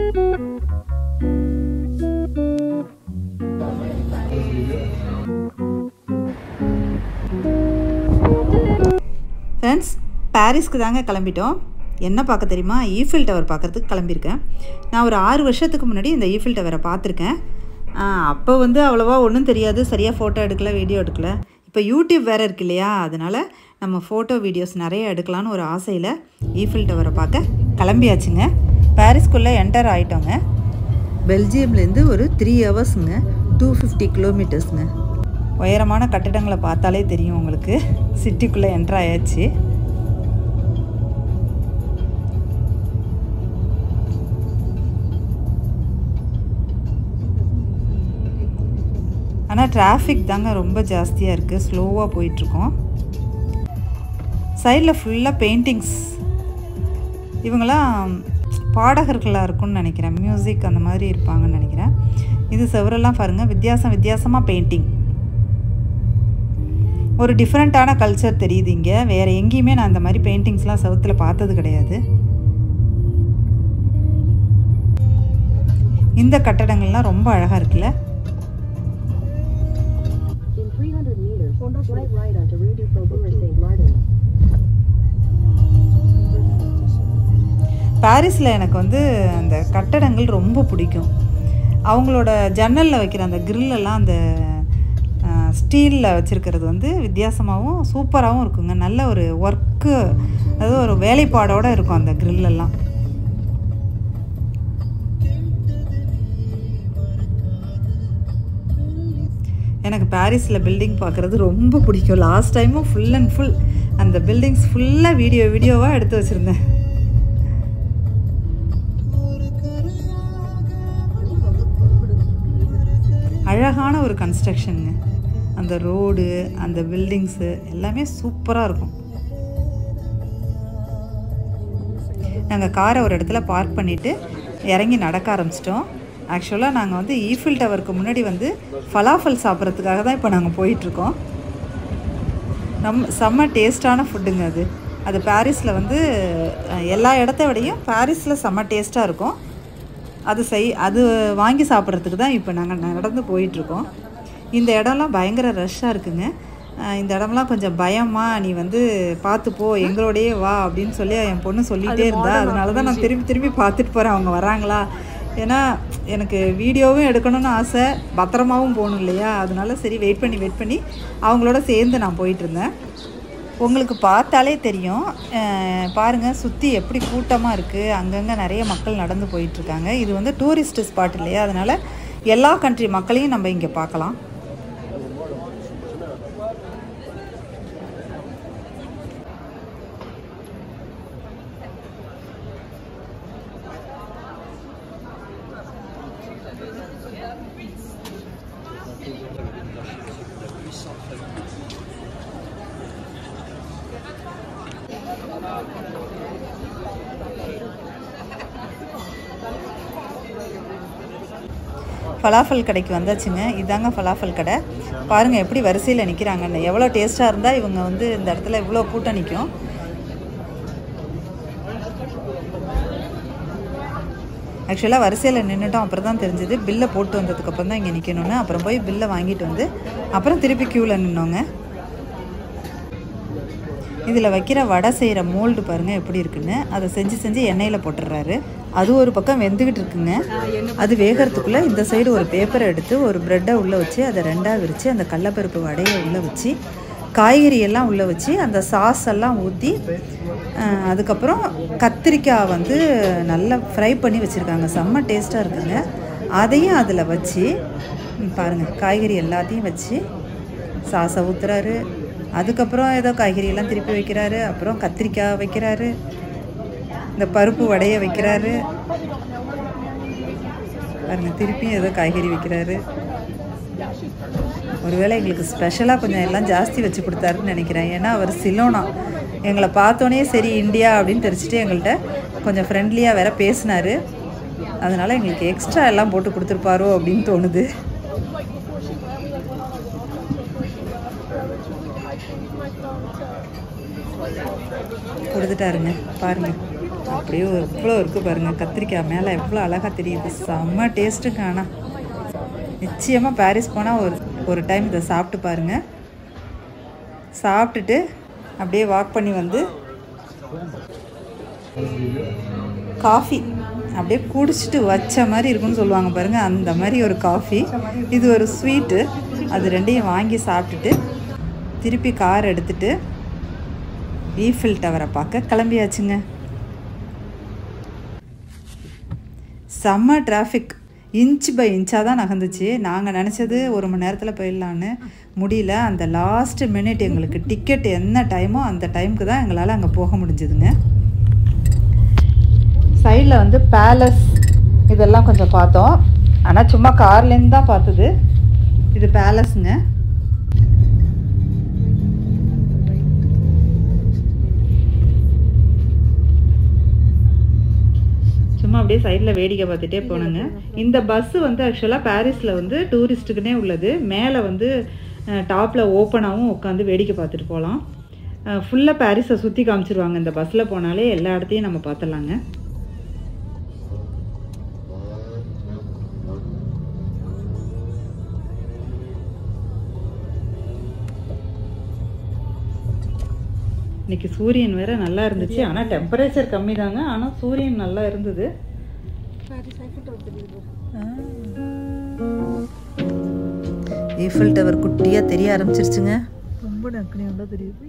Friends, பாரிஸ்க்கு தாங்க கிளம்பிட்டோம். என்ன பார்க்க தெரியுமா? ஈஃபில் டவர் பார்க்குறதுக்கு கிளம்பியிருக்கேன். நான் ஒரு 6 வருஷத்துக்கு முன்னாடி இந்த ஈஃபில் டவரை பார்த்துருக்கேன். அப்போ வந்து அவ்வளோவா ஒன்றும் தெரியாது, சரியாக ஃபோட்டோ எடுக்கல, வீடியோ எடுக்கல. இப்போ யூடியூப் வேறு இருக்கு இல்லையா, அதனால் நம்ம ஃபோட்டோ வீடியோஸ் நிறைய எடுக்கலான்னு ஒரு ஆசையில் ஈஃபில் டவரை பார்க்க கிளம்பியாச்சுங்க. பாரிஸ்குள்ளே என்டர் ஆகிட்டோங்க. பெல்ஜியம்லேருந்து ஒரு 3 ஹவர்ஸுங்க, 250 கிலோமீட்டர்ஸுங்க. உயரமான கட்டிடங்களை பார்த்தாலே தெரியும் உங்களுக்கு. சிட்டிக்குள்ளே என்ட்ரு ஆயாச்சு. ஆனால் டிராஃபிக் தாங்க ரொம்ப ஜாஸ்தியாக இருக்குது, ஸ்லோவாக போயிட்டுருக்கோம். சைடில் ஃபுல்லாக பெயிண்டிங்ஸ். இவங்களாம் பாடகர்களாக இருக்கும்னு நினைக்கிறேன், மியூசிக் அந்த மாதிரி இருப்பாங்கன்னு நினைக்கிறேன். இது செவரெல்லாம் பாருங்கள், வித்தியாசமாக பெயிண்டிங். ஒரு டிஃப்ரெண்ட்டான கல்ச்சர் தெரியுது இங்கே. வேறு எங்கேயுமே நான் இந்த மாதிரி பெயிண்டிங்ஸ்லாம் செவுத்தில் பார்த்தது கிடையாது. இந்த கட்டடங்கள்லாம் ரொம்ப அழகாக இருக்குல்ல. பாரிஸில் எனக்கு வந்து அந்த கட்டடங்கள் ரொம்ப பிடிக்கும். அவங்களோட ஜன்னலில் வைக்கிற அந்த கிரில்லெல்லாம் அந்த ஸ்டீலில் வச்சுருக்கிறது வந்து வித்தியாசமாகவும் சூப்பராகவும் இருக்குங்க. நல்ல ஒரு ஒர்க்கு, அதாவது ஒரு வேலைப்பாடோடு இருக்கும் அந்த கிரில்லெல்லாம். எனக்கு பாரிஸில் பில்டிங் பார்க்குறது ரொம்ப பிடிக்கும். லாஸ்ட் டைமும் ஃபுல் அண்ட் ஃபுல் அந்த பில்டிங்ஸ் ஃபுல்லாக வீடியோவாக எடுத்து வச்சுருந்தேன். அழகான ஒரு கன்ஸ்ட்ரக்ஷனுங்க. அந்த ரோடு, அந்த பில்டிங்ஸு எல்லாமே சூப்பராக இருக்கும். நாங்கள் காரை ஒரு இடத்துல பார்க் பண்ணிவிட்டு இறங்கி நடக்க ஆரம்பிச்சிட்டோம். ஆக்சுவலாக நாங்கள் வந்து ஈஃபில் டவருக்கு முன்னாடி வந்து ஃபலாஃபல் சாப்பிட்றதுக்காக தான் இப்போ நாங்கள் போயிட்டுருக்கோம். செம்ம டேஸ்ட்டான ஃபுட்டுங்க அது. அது பாரிஸில் வந்து எல்லா இடத்த விடையும் பாரிஸில் செம்ம டேஸ்ட்டாக இருக்கும். அது வாங்கி சாப்பிட்றதுக்கு தான் இப்போ நாங்கள் நடந்து போயிட்டுருக்கோம். இந்த இடம்லாம் பயங்கர ரஷ்ஷாக இருக்குங்க. இந்த இடம்லாம் கொஞ்சம் பயமாக, நீ வந்து பார்த்துப்போ, எங்களோடையே வா அப்படின்னு சொல்லி என் பொண்ணு சொல்லிகிட்டே இருந்தா. அதனால தான் நான் திரும்பி பார்த்துட்டு போகிறேன் அவங்க வராங்களா. ஏன்னா எனக்கு வீடியோவும் எடுக்கணும்னு ஆசை, பத்திரமாவும் போகணும் இல்லையா. அதனால சரி வெயிட் பண்ணி அவங்களோட சேர்ந்து நான் போயிட்டுருந்தேன். உங்களுக்கு பார்த்தாலே தெரியும், பாருங்கள் சுற்றி எப்படி கூட்டமாக இருக்குது. அங்கங்கே நிறைய மக்கள் நடந்து போயிட்டுருக்காங்க. இது வந்து டூரிஸ்ட் ஸ்பாட் இல்லையா, அதனால் எல்லா கண்ட்ரி மக்களையும் நம்ம இங்கே பார்க்கலாம். ஃபலாஃபல் கடைக்கு வந்தாச்சுங்க. இதாங்க ஃபலாஃபல் கடை. பாருங்கள் எப்படி வரிசையில் நிற்கிறாங்கன்னு. எவ்வளோ டேஸ்ட்டாக இருந்தால் இவங்க வந்து இந்த இடத்துல இவ்வளோ கூட்டம் நிற்கும். ஆக்சுவலாக வரிசையில் நின்றுட்டோம். அப்புறம் தான் தெரிஞ்சது பில்லை போட்டு வந்ததுக்கப்புறம் தான் இங்கே நிற்கணுன்னு. அப்புறம் போய் பில்லை வாங்கிட்டு வந்து அப்புறம் திருப்பி க்யூவில் நின்னோங்க. இதில் வைக்கிற வடை செய்கிற மோல்டு பாருங்கள் எப்படி இருக்குன்னு. அதை செஞ்சு எண்ணெயில் போட்டுடுறாரு. அது ஒரு பக்கம் வெந்துக்கிட்டு இருக்குங்க. அது வேகிறதுக்குள்ளே இந்த சைடு ஒரு பேப்பரை எடுத்து ஒரு ப்ரெட்டை உள்ளே வச்சு அதை 2ஆக விரித்து அந்த கடலப்பருப்பு வடையை உள்ளே வச்சு காய்கறியெல்லாம் உள்ளே வச்சு அந்த சாஸ் எல்லாம் ஊற்றி அதுக்கப்புறம் கத்திரிக்காய் வந்து நல்லா ஃப்ரை பண்ணி வச்சுருக்காங்க. செம்ம டேஸ்ட்டாக இருக்குங்க. அதையும் அதில் வச்சு பாருங்கள், காய்கறி எல்லாத்தையும் வச்சு சாஸை ஊற்றுறாரு. அதுக்கப்புறம் ஏதோ காய்கறியெல்லாம் திருப்பி வைக்கிறாரு. அப்புறம் கத்திரிக்காய் வைக்கிறாரு, இந்த பருப்பு வடையை வைக்கிறாரு. பாருங்க, திருப்பியும் ஏதோ காய்கறி வைக்கிறாரு. ஒருவேளை எங்களுக்கு ஸ்பெஷலாக கொஞ்சம் எல்லாம் ஜாஸ்தி வச்சு கொடுத்தாருன்னு நினைக்கிறேன். ஏன்னா அவர் சிலோனா, எங்களை பார்த்தோன்னே சரி இந்தியா அப்படின்னு தெரிஞ்சுட்டு எங்கள்கிட்ட கொஞ்சம் ஃப்ரெண்ட்லியாக வேற பேசினார். அதனால் எங்களுக்கு எக்ஸ்ட்ரா எல்லாம் போட்டு கொடுத்துருப்பாரோ அப்படின்னு தோணுது. கொடுத்துட்டாருங்க பாருங்கள். அப்படியே எவ்வளோ இருக்குது பாருங்கள், கத்திரிக்காய் மேலே எவ்வளோ அழகாக தெரியுது. செம்ம டேஸ்ட்டுங்க. ஆனால் நிச்சயமாக பாரிஸ் போனால் ஒரு டைம் இதை சாப்பிட்டு பாருங்கள். சாப்பிட்டுட்டு அப்படியே வாக் பண்ணி வந்து காஃபி அப்படியே குடிச்சிட்டு வச்ச மாதிரி இருக்குன்னு சொல்லுவாங்க பாருங்கள், அந்த மாதிரி ஒரு காஃபி. இது ஒரு ஸ்வீட்டு. அது ரெண்டையும் வாங்கி சாப்பிட்டுட்டு திருப்பி கார் எடுத்துகிட்டு ஈஃபில் டவரை பார்க்க கிளம்பியாச்சுங்க. செம்ம டிராஃபிக், இன்ச் பை இன்ச்சாக தான் நகர்ந்துச்சு. நாங்கள் நினச்சது 1 மணி நேரத்தில் போயிடலான்னு, முடியல. அந்த லாஸ்ட் மினிட் எங்களுக்கு டிக்கெட் என்ன டைமோ அந்த டைமுக்கு தான் எங்களால் அங்கே போக முடிஞ்சுதுங்க. சைடில் வந்து பேலஸ் இதெல்லாம் கொஞ்சம் பார்த்தோம். ஆனால் சும்மா கார்லேருந்து தான் பார்த்தது. இது பேலஸுங்க. சும்மா அப்படியே சைடில் வேடிக்கை பார்த்துட்டே போனோங்க. இந்த பஸ்ஸு வந்து ஆக்சுவலாக பாரிஸில் வந்து டூரிஸ்ட்டுக்குன்னே உள்ளது. மேலே வந்து டாப்பில் ஓப்பனாகவும் உட்காந்து வேடிக்கை பார்த்துட்டு போகலாம். ஃபுல்லாக பாரிஸை சுற்றி காமிச்சிருவாங்க. இந்த பஸ்ஸில் போனாலே எல்லா இடத்தையும் நம்ம பார்த்துடலாங்க. இன்றைக்கி சூரியன் வேறு நல்லா இருந்துச்சு. ஆனால் டெம்பரேச்சர் கம்மி தாங்க, ஆனால் சூரியன் நல்லா இருந்தது. ஈஃபில் டவர் குட்டியாக தெரிய ஆரம்பிச்சிருச்சுங்க. ரொம்ப நக்கனியாக தெரியுது.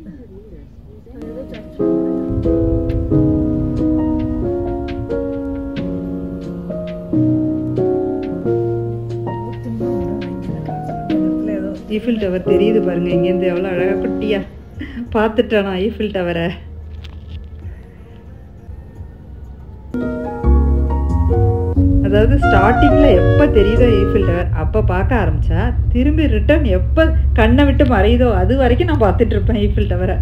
ஈஃபில் டவர் தெரியுது பாருங்கள், இங்கேருந்து எவ்வளோ அழகாக குட்டியாக பார்த்துட்டேனா ஈஃபில் டவரை. அதாவது ஸ்டார்டிங்கில் எப்போ தெரியுதோ ஈஃபில் டவர் அப்போ பார்க்க ஆரம்பித்தா திரும்பி ரிட்டர்ன் எப்போ கண்ணை விட்டு மறையுதோ அது வரைக்கும் நான் பார்த்துட்ருப்பேன் ஈஃபில் டவரை.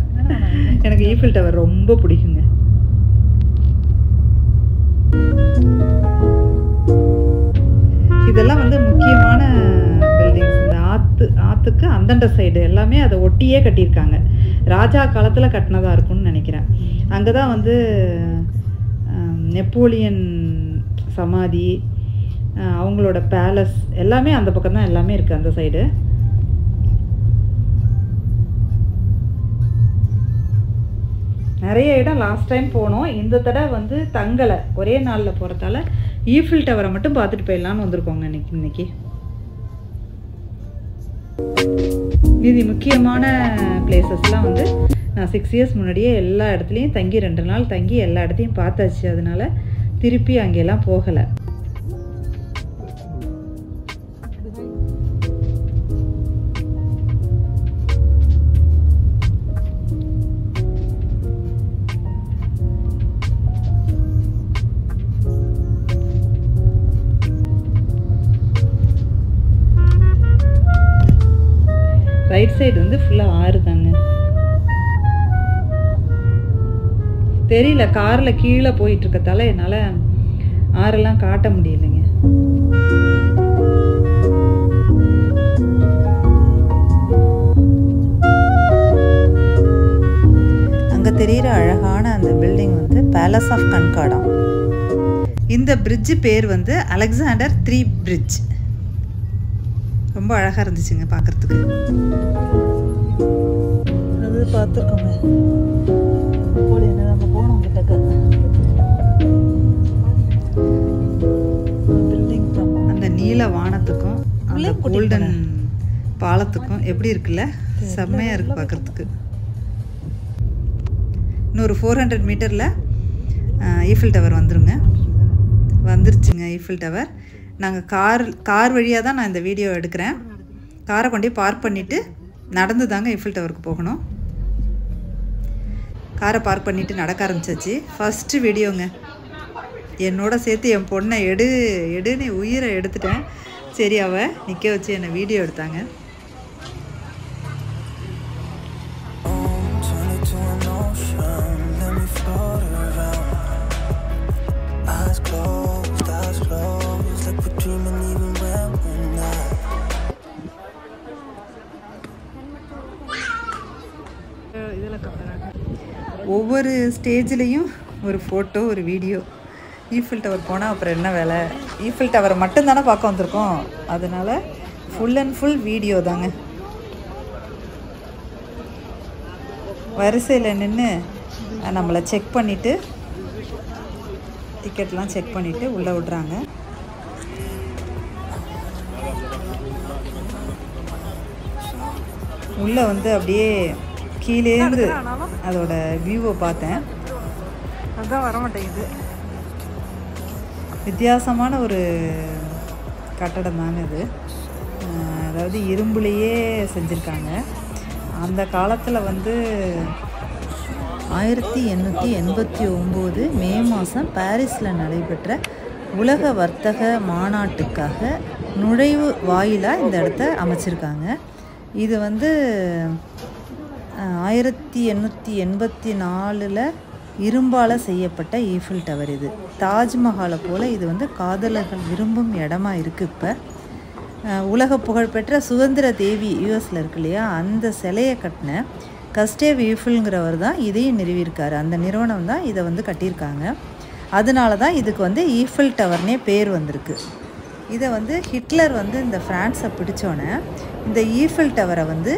எனக்கு ஈஃபில் டவர் ரொம்ப பிடிக்குங்க. இதெல்லாம் வந்து முக்கியமான பில்டிங்ஸ். இந்த ஆற்றுக்கு அந்தண்ட சைடு எல்லாமே அதை ஒட்டியே கட்டியிருக்காங்க. ராஜா காலத்தில் கட்டினதாக இருக்கும்னு நினைக்கிறேன். அங்கே தான் வந்து நெப்போலியன் சமாதி, அவங்களோட பேலஸ் எல்லாமே அந்த பக்கம் தான் எல்லாமே இருக்குது அந்த சைடு. நிறைய இடம் லாஸ்ட் டைம் போனோம். இந்த தடவை வந்து தங்கலை, ஒரே நாளில் போகிறதால ஈஃபில் டவரை மட்டும் பார்த்துட்டு போயிடலான்னு வந்திருக்கோங்க இன்னைக்கு. மீதி முக்கியமான பிளேசஸ்லாம் வந்து நான் 6 இயர்ஸ் முன்னாடியே எல்லா இடத்துலையும் தங்கி 2 நாள் தங்கி எல்லா இடத்தையும் பார்த்தாச்சு. அதனால திருப்பி அங்கெல்லாம் போகலை. ரைட் சைடு வந்து ஃபுல்லாக ஆறு தாங்க. தெரியல, காரில் கீழே போயிட்டுருக்கத்தால என்னால் ஆறெல்லாம் காட்ட முடியலைங்க. அங்கே தெரிகிற அழகான அந்த பில்டிங் வந்து பேலஸ் ஆஃப் கன்கார்டா. இந்த பிரிட்ஜு பேர் வந்து அலெக்சாண்டர் 3 பிரிட்ஜ். ரொம்ப அழகாக இருந்துச்சுங்க பார்க்குறதுக்கு. அது பார்த்துருக்கோங்க. நம்ம போனோம் கிட்டக்க. அந்த நீல வானத்துக்கும் அந்த கோல்டன் பாலத்துக்கும் எப்படி இருக்குல்ல, செம்மையாக இருக்குது பார்க்குறதுக்கு. இன்னொரு 400 மீட்டரில் ஈஃபில் டவர் வந்துருச்சுங்க. ஈஃபில் டவர் நாங்கள் கார் வழியாக தான் நான் இந்த வீடியோ எடுக்கிறேன். காரை கொண்டு பார்க் பண்ணிவிட்டு நடந்து தாங்க ஈஃபில் டவருக்கு போகணும். காரை பார்க் பண்ணிவிட்டு நடக்க ஆரம்பிச்சாச்சு. ஃபஸ்ட்டு வீடியோங்க. என்னோட சேர்த்து என் பொண்ணை எடுன்னு உயிரை எடுத்துட்டேன். சரி, அவள் நிற்க வச்சு என்னை வீடியோ எடுத்தாங்க. ஒவ்வொரு ஸ்டேஜ்லேயும் ஒரு ஃபோட்டோ, ஒரு வீடியோ. ஈஃபில் டவர் போனால் அப்புறம் என்ன வேலை? ஈஃபில் டவரை மட்டும்தானே பார்க்க வந்திருக்கோம். அதனால் ஃபுல் அண்ட் ஃபுல் வீடியோ தாங்க. வரிசையில் நின்று நம்மளை செக் பண்ணிவிட்டு, டிக்கெட்லாம் செக் பண்ணிவிட்டு உள்ளே விட்றாங்க. உள்ளே வந்து அப்படியே கீழேருந்து அதோட வியூவை பார்த்தேன். அதுதான் வர மாட்டேங்குது. வித்தியாசமான ஒரு கட்டடம் தாங்க இது. அதாவது இரும்புலேயே செஞ்சுருக்காங்க. அந்த காலத்தில் வந்து 1889 மே மாதம் பாரிஸில் நடைபெற்ற உலக வர்த்தக மாநாட்டுக்காக நுழைவு வாயிலாக இந்த இடத்த அமைச்சிருக்காங்க. இது வந்து 1884 இரும்பால் செய்யப்பட்ட ஈஃபில் டவர். இது தாஜ்மஹாலை போல் இது வந்து காதலர்கள் விரும்பும் இடமா இருக்குது. இப்போ உலக புகழ்பெற்ற சுதந்திர தேவி யூஎஸில் இருக்கு இல்லையா, அந்த சிலையை கட்டின கஸ்டேவ் ஈஃபில்ங்கிறவர் தான் இதையும் நிறுவியிருக்காரு. அந்த நிறுவனம் தான் இதை வந்து கட்டியிருக்காங்க. அதனால தான் இதுக்கு வந்து ஈஃபில் டவர்னே பேர் வந்திருக்கு. இதை வந்து ஹிட்லர் வந்து இந்த ஃப்ரான்ஸை பிடிச்சோன்னே இந்த ஈஃபில் டவரை வந்து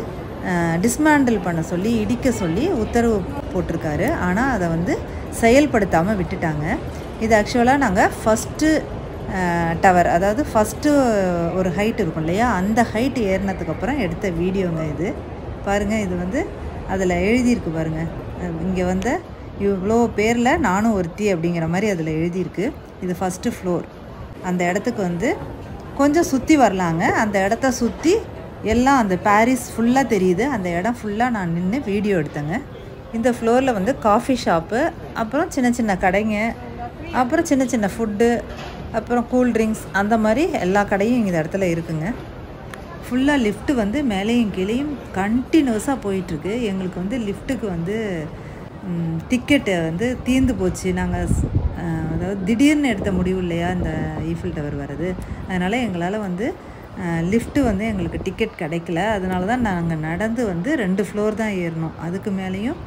டிஸ்மேண்டில் பண்ண சொல்லி, இடிக்க சொல்லி உத்தரவு போட்டிருக்காரு. ஆனால் அதை வந்து செயல்படுத்தாமல் விட்டுட்டாங்க. இது ஆக்சுவலாக நாங்கள் ஃபஸ்ட்டு டவர், அதாவது ஃபஸ்ட்டு ஒரு ஹைட் இருக்கும் இல்லையா, அந்த ஹைட் ஏறினதுக்கப்புறம் எடுத்த வீடியோங்க இது. பாருங்கள், இது வந்து அதில் எழுதியிருக்கு பாருங்கள். இங்கே வந்து இவ்வளோ பேரில் நானும் ஒருத்தி அப்படிங்கிற மாதிரி அதில் எழுதியிருக்கு. இது ஃபஸ்ட்டு ஃப்ளோர். அந்த இடத்துக்கு வந்து கொஞ்சம் சுற்றி வரலாங்க. அந்த இடத்த சுற்றி எல்லாம் அந்த பாரிஸ் ஃபுல்லாக தெரியுது. அந்த இடம் ஃபுல்லாக நான் நின்று வீடியோ எடுத்தேங்க. இந்த ஃப்ளோரில் வந்து காஃபி ஷாப்பு, அப்புறம் சின்ன சின்ன கடைங்க, அப்புறம் சின்ன சின்ன ஃபுட்டு, அப்புறம் கூல்ட்ரிங்க்ஸ், அந்த மாதிரி எல்லா கடையும் இந்த இடத்துல இருக்குங்க. ஃபுல்லாக லிஃப்ட்டு வந்து மேலேயும் கீழேயும் கண்டினியூஸாக போயிட்டுருக்கு. எங்களுக்கு வந்து லிஃப்ட்டுக்கு வந்து டிக்கெட்டு வந்து தீர்ந்து போச்சு. நாங்கள் அதாவது திடீர்னு எடுத்த முடிவு இல்லையா இந்த ஈஃபில் டவர் வர்றது. அதனால் எங்களால் வந்து லிஃப்ட்டு வந்து எங்களுக்கு டிக்கெட் கிடைக்கல. அதனால தான் நாங்கள் நடந்து வந்து 2 ஃப்ளோர் தான் ஏறினோம். அதுக்கு மேலேயும்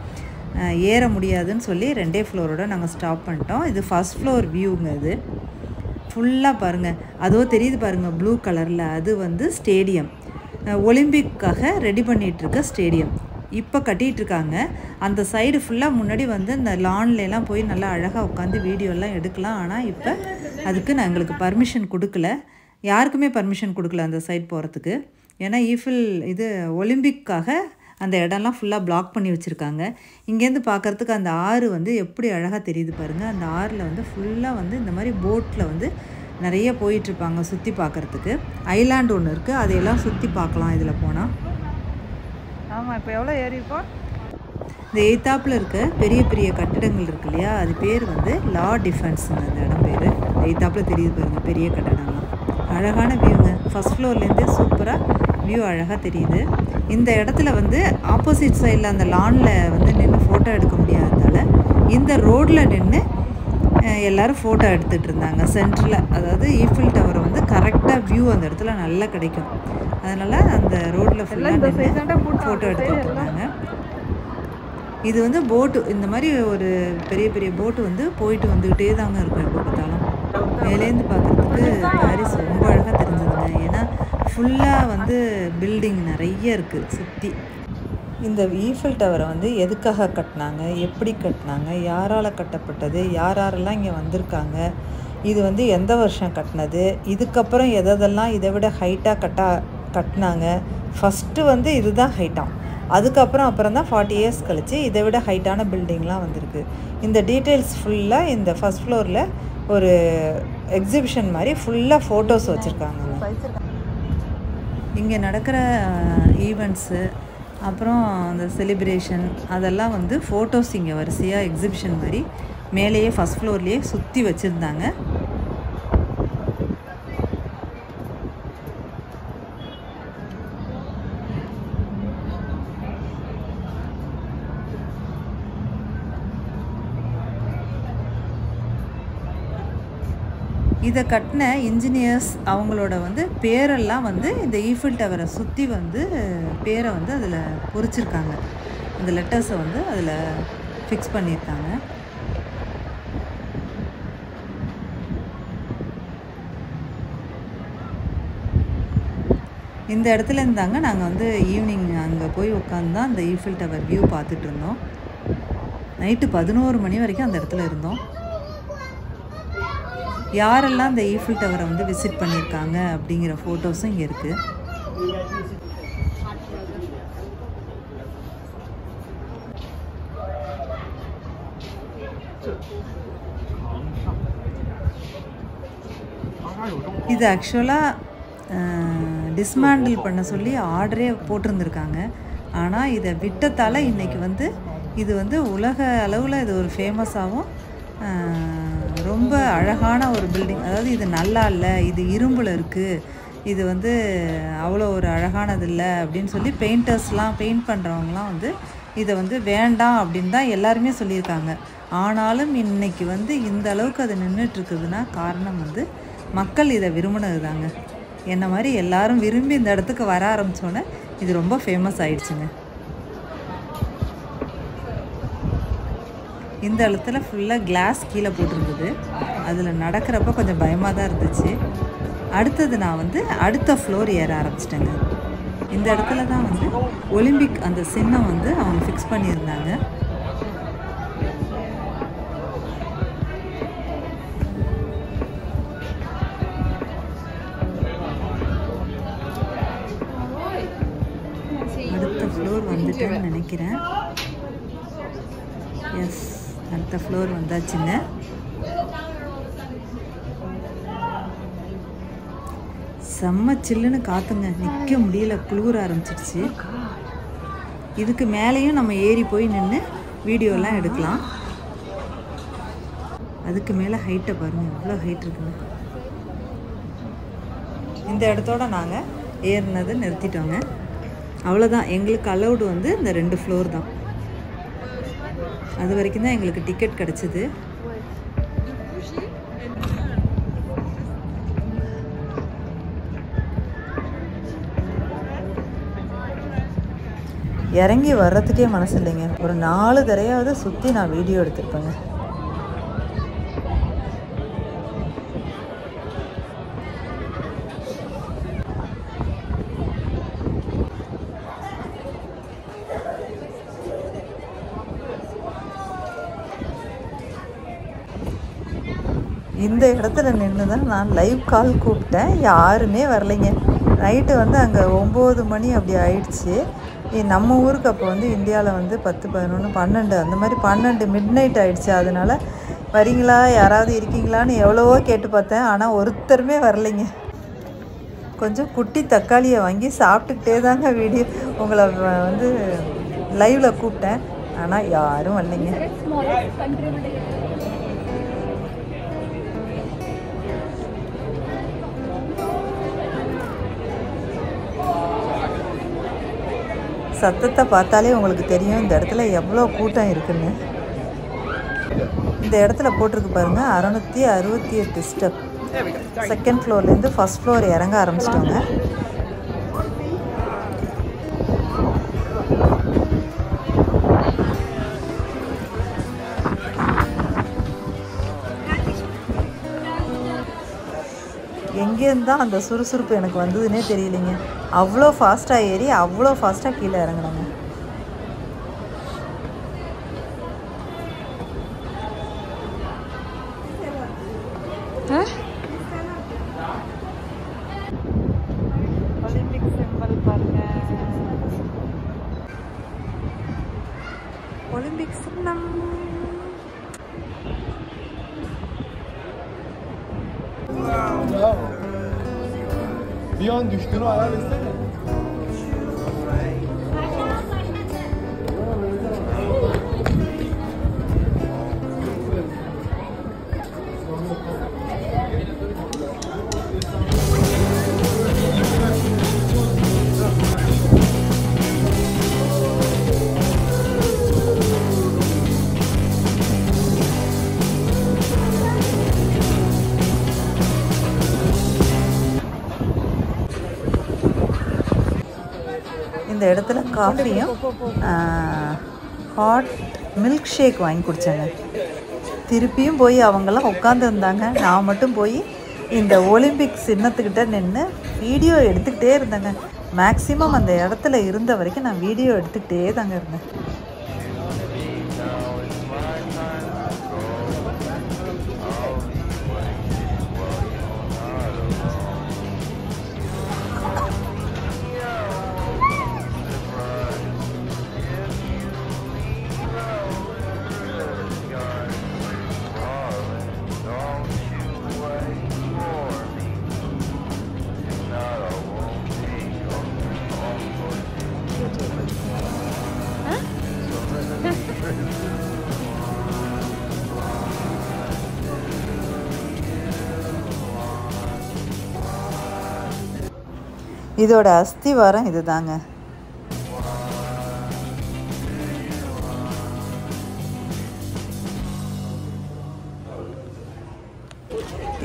ஏற முடியாதுன்னு சொல்லி 2 ஃப்ளோரோட நாங்கள் ஸ்டாப் பண்ணிட்டோம். இது ஃபஸ்ட் ஃப்ளோர் வியூங்க. இது ஃபுல்லாக பாருங்கள், அதோ தெரியுது பாருங்கள் ப்ளூ கலரில், அது வந்து ஸ்டேடியம், ஒலிம்பிக்காக ரெடி பண்ணிகிட்ருக்க ஸ்டேடியம். இப்போ கட்டிகிட்ருக்காங்க. அந்த சைடு ஃபுல்லாக முன்னாடி வந்து இந்த லான்லாம் போய் நல்லா அழகாக உட்காந்து வீடியோலாம் எடுக்கலாம். ஆனால் இப்போ அதுக்கு நான் எங்களுக்கு பர்மிஷன் கொடுக்கல, யாருக்குமே பர்மிஷன் கொடுக்கல அந்த சைட் போகிறதுக்கு. ஏன்னா ஈஃபில் இது ஒலிம்பிக்காக அந்த இடம்லாம் ஃபுல்லாக பிளாக் பண்ணி வச்சுருக்காங்க. இங்கேருந்து பார்க்குறதுக்கு அந்த ஆறு வந்து எப்படி அழகாக தெரியுது பாருங்கள். அந்த ஆறில் வந்து ஃபுல்லாக வந்து இந்த மாதிரி போட்டில் வந்து நிறைய போயிட்டுருப்பாங்க சுற்றி பார்க்குறதுக்கு. ஐலாண்டு ஒன்று இருக்குது, அதையெல்லாம் சுற்றி பார்க்கலாம் இதில் போனால். ஆமாம், இப்போ எவ்வளோ ஏறிப்போம். இந்த எய்த்தாப்பில் இருக்க பெரிய பெரிய கட்டிடங்கள் இருக்கு இல்லையா, அது பேர் வந்து லா டிஃபென்ஸுங்க. அந்த இடம் பேர் எய்த்தாப்பில் தெரியுது பாருங்கள், பெரிய கட்டடங்கள்லாம். அழகான வியூங்க. ஃபஸ்ட் ஃப்ளோர்லேருந்து சூப்பராக வியூ அழகாக தெரியுது. இந்த இடத்துல வந்து ஆப்போசிட் சைடில் அந்த லானில் வந்து நின்று ஃபோட்டோ எடுக்க முடியாததால் இந்த ரோட்டில் நின்று எல்லோரும் ஃபோட்டோ எடுத்துகிட்டு இருந்தாங்க சென்டரில். அதாவது ஈஃபில் டவரை வந்து கரெக்டாக வியூ அந்த இடத்துல நல்லா கிடைக்கும். அதனால் அந்த ரோட்டில் ஃபுல்லாக ஃபோட்டோ எடுத்துகிட்டு இருந்தாங்க. இது வந்து போட்டு, இந்த மாதிரி ஒரு பெரிய பெரிய போட்டு வந்து போயிட்டு வந்துக்கிட்டே தாங்க இருக்கும் எப்போ பார்த்தாலும். மேலேருந்து பார்க்குறதுக்கு பாரிஸ் ரொம்ப அழகாக தெரிஞ்சதுங்க. ஏன்னா ஃபுல்லாக வந்து பில்டிங் நிறைய இருக்குது சுற்றி. இந்த ஈஃபில் டவரை வந்து எதுக்காக கட்டினாங்க, எப்படி கட்டினாங்க, யாரால் கட்டப்பட்டது, யாரெல்லாம் இங்கே வந்திருக்காங்க, இது வந்து எந்த வருஷம் கட்டினது, இதுக்கப்புறம் எதெல்லாம் இதை விட ஹைட்டாக கட்டினாங்க. ஃபஸ்ட்டு வந்து இதுதான் ஹைட்டாக, அதுக்கப்புறம் தான் 40 இயர்ஸ் கழித்து இதை விட ஹைட்டான பில்டிங்லாம் வந்திருக்கு. இந்த டீட்டெயில்ஸ் ஃபுல்லாக இந்த ஃபஸ்ட் ஃப்ளோரில் ஒரு எக்ஸிபிஷன் மாதிரி ஃபுல்லாக ஃபோட்டோஸ் வச்சுருக்காங்க. இங்கே நடக்கிற ஈவெண்ட்ஸு, அப்புறம் அந்த செலிப்ரேஷன், அதெல்லாம் வந்து ஃபோட்டோஸ் இங்கே வரிசையாக எக்ஸிபிஷன் மாதிரி மேலேயே ஃபஸ்ட் ஃப்ளோர்லேயே சுற்றி வச்சுருந்தாங்க. இதை கட்டின இன்ஜினியர்ஸ் அவங்களோட வந்து பேரெல்லாம் வந்து இந்த ஈஃபில் டவரை சுற்றி வந்து பேரை வந்து அதில் பொறிச்சிருக்காங்க. அந்த லெட்டர்ஸை வந்து அதில் ஃபிக்ஸ் பண்ணியிருக்காங்க. இந்த இடத்துல இருந்தாங்க நாங்கள் வந்து ஈவினிங் அங்கே போய் உட்காந்து தான் அந்த ஈஃபில் டவர் வியூ பார்த்துட்டு இருந்தோம். நைட்டு 11 மணி வரைக்கும் அந்த இடத்துல இருந்தோம். யாரெல்லாம் அந்த ஈஃபில் டவரை வந்து விசிட் பண்ணியிருக்காங்க அப்படிங்கிற ஃபோட்டோஸும் இங்கே இருக்குது. இது ஆக்சுவலாக டிஸ்மேண்டில் பண்ண சொல்லி ஆர்டரே போட்டிருந்துருக்காங்க. ஆனால் இதை விட்டதால் இன்றைக்கி வந்து இது வந்து உலக அளவில் இது ஒரு ஃபேமஸாகவும் ரொம்ப அழகான ஒரு பில்டிங். அதாவது இது நல்லா இல்லை, இது இரும்பில் இருக்குது, இது வந்து அவ்வளோ ஒரு அழகானது இல்லை அப்படின்னு சொல்லி பெயிண்டர்ஸ்லாம் பெயிண்ட் பண்ணுறவங்களாம் வந்து இதை வந்து வேண்டாம் அப்படின்னு தான் எல்லாருமே சொல்லியிருக்காங்க. ஆனாலும் இன்றைக்கி வந்து இந்த அளவுக்கு அது நின்றுட்டுருக்குதுன்னா காரணம் வந்து மக்கள் இதை விரும்பினது தாங்க. என்ன மாதிரி எல்லாரும் விரும்பி இந்த இடத்துக்கு வர ஆரம்பித்தோன்னே இது ரொம்ப ஃபேமஸ் ஆயிடுச்சுங்க. இந்த இடத்துல ஃபுல்லாக கிளாஸ் கீழே போட்டிருந்தது. அதில் நடக்கிறப்ப கொஞ்சம் பயமாக தான் இருந்துச்சு. அடுத்தது நான் வந்து அடுத்த ஃப்ளோர் ஏற ஆரம்பிச்சிட்டேங்க. இந்த இடத்துல தான் வந்து ஒலிம்பிக் அந்த சின்னம் வந்து அவங்க ஃபிக்ஸ் பண்ணியிருந்தாங்க. அடுத்த ஃப்ளோர் வந்துட்டேன்னு நினைக்கிறேன். எஸ், அடுத்த ஃப்ளோர் வந்தாச்சுங்க. செம்ம சில்லுன்னு காற்றுங்க, நிற்க முடியல, குளிர ஆரம்பிச்சிடுச்சு. இதுக்கு மேலேயும் நம்ம ஏறி போய் நின்று வீடியோலாம் எடுக்கலாம். அதுக்கு மேலே ஹைட்டை பாருங்கள், எவ்வளோ ஹைட் இருக்குங்க. இந்த இடத்தோட நாங்கள் ஏறினதை நிறுத்திட்டோங்க. அவ்வளோதான், எங்களுக்கு அலௌடு வந்து இந்த 2 ஃப்ளோர் தான். அது வரைக்கும் தான் எங்களுக்கு டிக்கெட் கிடச்சிது. இறங்கி வர்றதுக்கே மனசு இல்லைங்க. ஒரு 4 தடவையாவது சுற்றி நான் வீடியோ எடுத்திருப்பேங்க. இந்த இடத்துல நின்று தான் நான் லைவ் கால் கூப்பிட்டேன். யாருமே வரலைங்க. நைட்டு வந்து அங்கே 9 மணி அப்படி ஆயிடுச்சு. நம்ம ஊருக்கு அப்போ வந்து இந்தியாவில் வந்து 10, 11, 12 அந்த மாதிரி 12 மிட் நைட் ஆகிடுச்சு. அதனால் வரீங்களா, யாராவது இருக்கீங்களான்னு எவ்வளவோ கேட்டு பார்த்தேன். ஆனால் ஒருத்தருமே வரலைங்க. கொஞ்சம் குட்டி தக்காளியை வாங்கி சாப்பிட்டுக்கிட்டே தாங்க வீடியோ உங்களை வந்து லைவில் கூப்பிட்டேன். ஆனால் யாரும் வரலைங்க. சத்தத்தை பார்த்தாலே உங்களுக்கு தெரியும் இந்த இடத்துல எவ்வளோ கூட்டம் இருக்குன்னு. இந்த இடத்துல போட்டிருக்கு பாருங்கள், 668 ஸ்டெப். செகண்ட் ஃப்ளோர்லேருந்து ஃபஸ்ட் ஃப்ளோர் இறங்க ஆரம்பிச்சிட்டோங்க. எங்கேருந்து தான் அந்த சுறுசுறுப்பு எனக்கு வந்ததுன்னே தெரியலைங்க. அவ்வளோ ஃபாஸ்ட்டாக ஏறி அவ்வளோ ஃபாஸ்ட்டாக கீழே இறங்கினாங்க. ஒலிம்பிக் சிம்பல் பாருங்க, ஒலிம்பிக் சின்னம். Bir an düştüğünü hayal etsene. இந்த இடத்துல காஃபியும் ஹாட் மில்க் ஷேக் வாங்கி குடித்தாங்க. திருப்பியும் போய் அவங்கெல்லாம் உட்காந்துருந்தாங்க. நான் மட்டும் போய் இந்த ஒலிம்பிக் சின்னத்துக்கிட்ட நின்று வீடியோ எடுத்துக்கிட்டே இருந்தேங்க. மேக்ஸிமம் அந்த இடத்துல இருந்த வரைக்கும் நான் வீடியோ எடுத்துக்கிட்டே தாங்க இருந்தேன். இதோட அஸ்திவாரம் இதுதாங்க.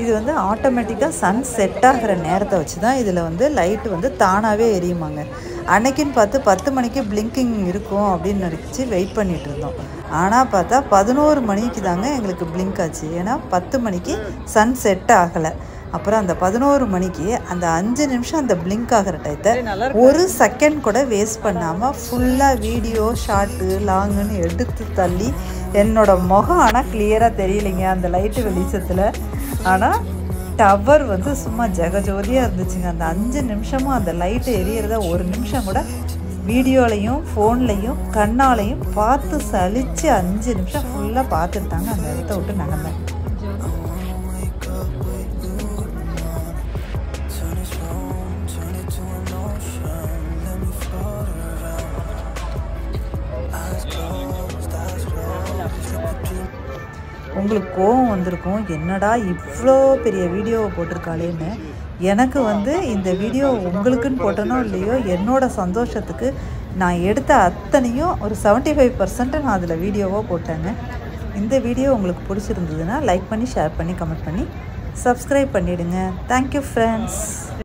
இது வந்து ஆட்டோமேட்டிக்காக சன் செட் ஆகிற நேரத்தை வச்சு தான் இதில் வந்து லைட்டு வந்து தானாகவே எரியுமாங்க. அன்னைக்குன்னு பார்த்து 10 மணிக்கு பிளிங்கிங் இருக்கும் அப்படின்னு நினச்சி வெயிட் பண்ணிகிட்டு இருந்தோம். ஆனால் பார்த்தா 11 மணிக்கு தாங்க எங்களுக்கு பிளிங்க் ஆச்சு. ஏன்னா 10 மணிக்கு சன் செட் ஆகலை. அப்புறம் அந்த 11 மணிக்கு அந்த 5 நிமிஷம் அந்த பிளிங்க் ஆகிற டயத்தை ஒரு செகண்ட் கூட வேஸ்ட் பண்ணாமல் ஃபுல்லாக வீடியோ ஷார்ட்டு லாங்குன்னு எடுத்து தள்ளி என்னோடய முகம் ஆனால் கிளியராக தெரியலைங்க அந்த லைட்டு வெளிச்சத்தில். ஆனால் டவர் வந்து சும்மா ஜெகஜோதியாக இருந்துச்சுங்க. அந்த 5 நிமிஷமும் அந்த லைட்டு எரியறத ஒரு நிமிஷம் கூட வீடியோலையும் ஃபோன்லையும் கண்ணாலையும் பார்த்து சலித்து 5 நிமிஷம் ஃபுல்லாக பார்த்துட்டு தாங்க அந்த இடத்த விட்டு நகர்ந்தேன். உங்களுக்கு கோவம் வந்திருக்கும், என்னடா இவ்வளோ பெரிய வீடியோவை போட்டிருக்காளேன்னு. எனக்கு வந்து இந்த வீடியோ உங்களுக்குன்னு போட்டனோ இல்லையோ என்னோடய சந்தோஷத்துக்கு நான் எடுத்த அத்தனையும் ஒரு 75% நான் அதில் வீடியோவாக போட்டேங்க. இந்த வீடியோ உங்களுக்கு பிடிச்சிருந்ததுன்னா லைக் பண்ணி ஷேர் பண்ணி கமெண்ட் பண்ணி சப்ஸ்கிரைப் பண்ணிவிடுங்க. Thank you friends.